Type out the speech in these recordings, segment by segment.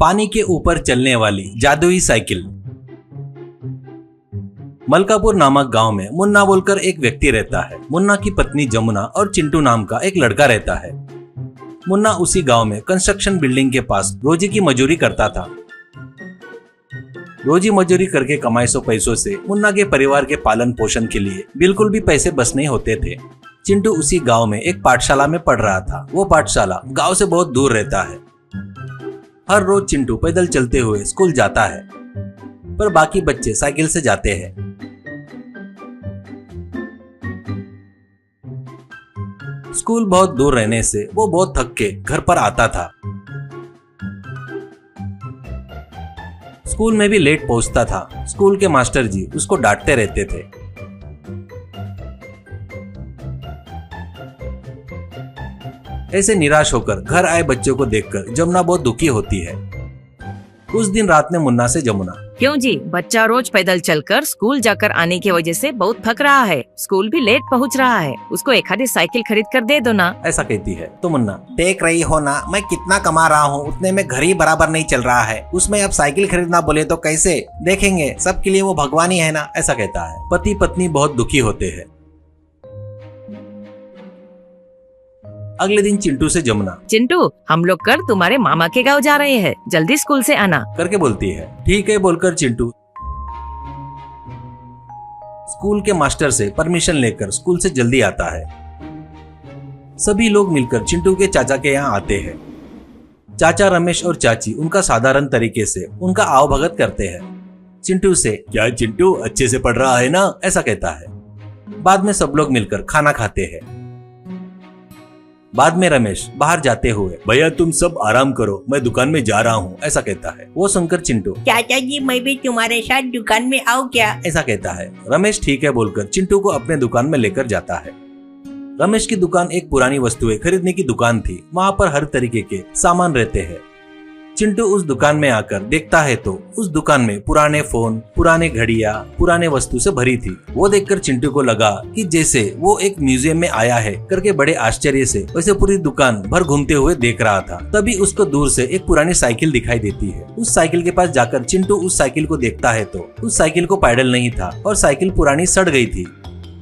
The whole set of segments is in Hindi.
पानी के ऊपर चलने वाली जादुई साइकिल। मलकापुर नामक गांव में मुन्ना बोलकर एक व्यक्ति रहता है। मुन्ना की पत्नी जमुना और चिंटू नाम का एक लड़का रहता है। मुन्ना उसी गांव में कंस्ट्रक्शन बिल्डिंग के पास रोजी की मजदूरी करता था। रोजी मजदूरी करके कमाए सौ पैसों से मुन्ना के परिवार के पालन पोषण के लिए बिल्कुल भी पैसे बच नहीं होते थे। चिंटू उसी गांव में एक पाठशाला में पढ़ रहा था। वो पाठशाला गांव से बहुत दूर रहता है। हर रोज चिंटू पैदल चलते हुए स्कूल जाता है, पर बाकी बच्चे साइकिल से जाते हैं। स्कूल बहुत दूर रहने से वो बहुत थक के घर पर आता था। स्कूल में भी लेट पहुंचता था। स्कूल के मास्टर जी उसको डांटते रहते थे। ऐसे निराश होकर घर आए बच्चों को देखकर जमुना बहुत दुखी होती है। उस दिन रात में मुन्ना से जमुना, क्यों जी, बच्चा रोज पैदल चलकर स्कूल जाकर आने की वजह से बहुत थक रहा है, स्कूल भी लेट पहुंच रहा है, उसको एक आधी साइकिल खरीद कर दे दो ना। ऐसा कहती है तो मुन्ना, देख रही हो ना मैं कितना कमा रहा हूँ, उतने में घर ही बराबर नहीं चल रहा है, उसमें अब साइकिल खरीदना बोले तो कैसे, देखेंगे सबके लिए वो भगवान ही है ना, ऐसा कहता है। पति पत्नी बहुत दुखी होते हैं। अगले दिन चिंटू से जमुना, चिंटू हम लोग कर तुम्हारे मामा के गांव जा रहे हैं, जल्दी स्कूल से आना करके बोलती है। ठीक है बोलकर चिंटू स्कूल के मास्टर से परमिशन लेकर स्कूल से जल्दी आता है। सभी लोग मिलकर चिंटू के चाचा के यहाँ आते हैं। चाचा रमेश और चाची उनका साधारण तरीके से उनका आवभगत करते हैं। चिंटू से, क्या चिंटू अच्छे से पढ़ रहा है ना, ऐसा कहता है। बाद में सब लोग मिलकर खाना खाते हैं। बाद में रमेश बाहर जाते हुए, भैया तुम सब आराम करो, मैं दुकान में जा रहा हूँ, ऐसा कहता है। वो सुनकर चिंटू, चाचा जी मैं भी तुम्हारे साथ दुकान में आऊँ क्या, ऐसा कहता है। रमेश ठीक है बोलकर चिंटू को अपने दुकान में लेकर जाता है। रमेश की दुकान एक पुरानी वस्तुएं खरीदने की दुकान थी। वहाँ पर हर तरीके के सामान रहते हैं। चिंटू उस दुकान में आकर देखता है तो उस दुकान में पुराने फोन, पुराने घड़ियां, पुराने वस्तु से भरी थी। वो देखकर चिंटू को लगा कि जैसे वो एक म्यूजियम में आया है करके बड़े आश्चर्य से वैसे पूरी दुकान भर घूमते हुए देख रहा था। तभी उसको दूर से एक पुरानी साइकिल दिखाई देती है। उस साइकिल के पास जाकर चिंटू उस साइकिल को देखता है तो उस साइकिल को पैडल नहीं था और साइकिल पुरानी सड़ गई थी।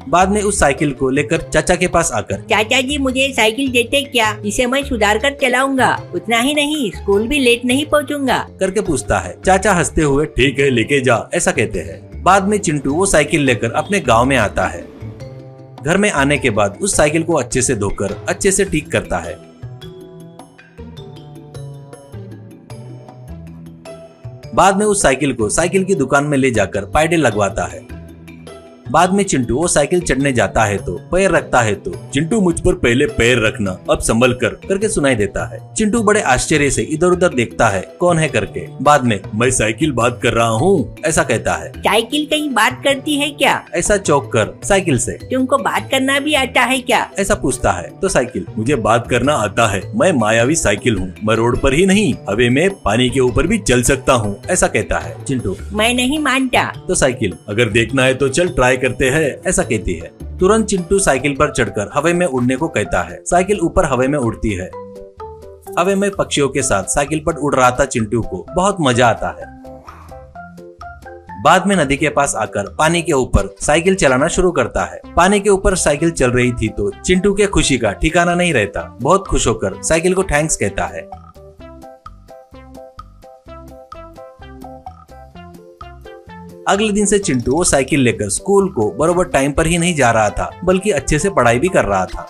बाद में उस साइकिल को लेकर चाचा के पास आकर, चाचा जी मुझे साइकिल देते क्या, इसे मैं सुधार कर चलाऊंगा, उतना ही नहीं स्कूल भी लेट नहीं पहुंचूंगा करके पूछता है। चाचा हंसते हुए, ठीक है लेके जा, ऐसा कहते हैं। बाद में चिंटू वो साइकिल लेकर अपने गांव में आता है। घर में आने के बाद उस साइकिल को अच्छे से धोकर अच्छे से ठीक करता है। बाद में उस साइकिल को साइकिल की दुकान में ले जाकर पैडल लगवाता है। बाद में चिंटू वो साइकिल चढ़ने जाता है तो पैर रखता है तो, चिंटू मुझ पर पहले पैर रखना, अब संभल कर करके सुनाई देता है। चिंटू बड़े आश्चर्य से इधर उधर देखता है कौन है करके। बाद में, मैं साइकिल बात कर रहा हूँ, ऐसा कहता है। साइकिल कहीं बात करती है क्या, ऐसा चौंक कर साइकिल से, तुमको बात करना भी आता है क्या, ऐसा पूछता है तो साइकिल, मुझे बात करना आता है, मैं मायावी साइकिल हूँ, मैं रोड पर ही नहीं हवा में पानी के ऊपर भी चल सकता हूँ, ऐसा कहता है। चिंटू, मैं नहीं मानता। तो साइकिल, अगर देखना है तो चल ट्राई करते हैं, ऐसा कहती है। तुरंत चिंटू साइकिल पर चढ़कर हवा में उड़ने को कहता है। साइकिल ऊपर हवा में उड़ती है। हवा में पक्षियों के साथ साइकिल पर उड़ रहा था चिंटू को बहुत मजा आता है। बाद में नदी के पास आकर पानी के ऊपर साइकिल चलाना शुरू करता है। पानी के ऊपर साइकिल चल रही थी तो चिंटू के खुशी का ठिकाना नहीं रहता। बहुत खुश होकर साइकिल को थैंक्स कहता है। अगले दिन से चिंटू वो साइकिल लेकर स्कूल को बरोबर टाइम पर ही नहीं जा रहा था, बल्कि अच्छे से पढ़ाई भी कर रहा था।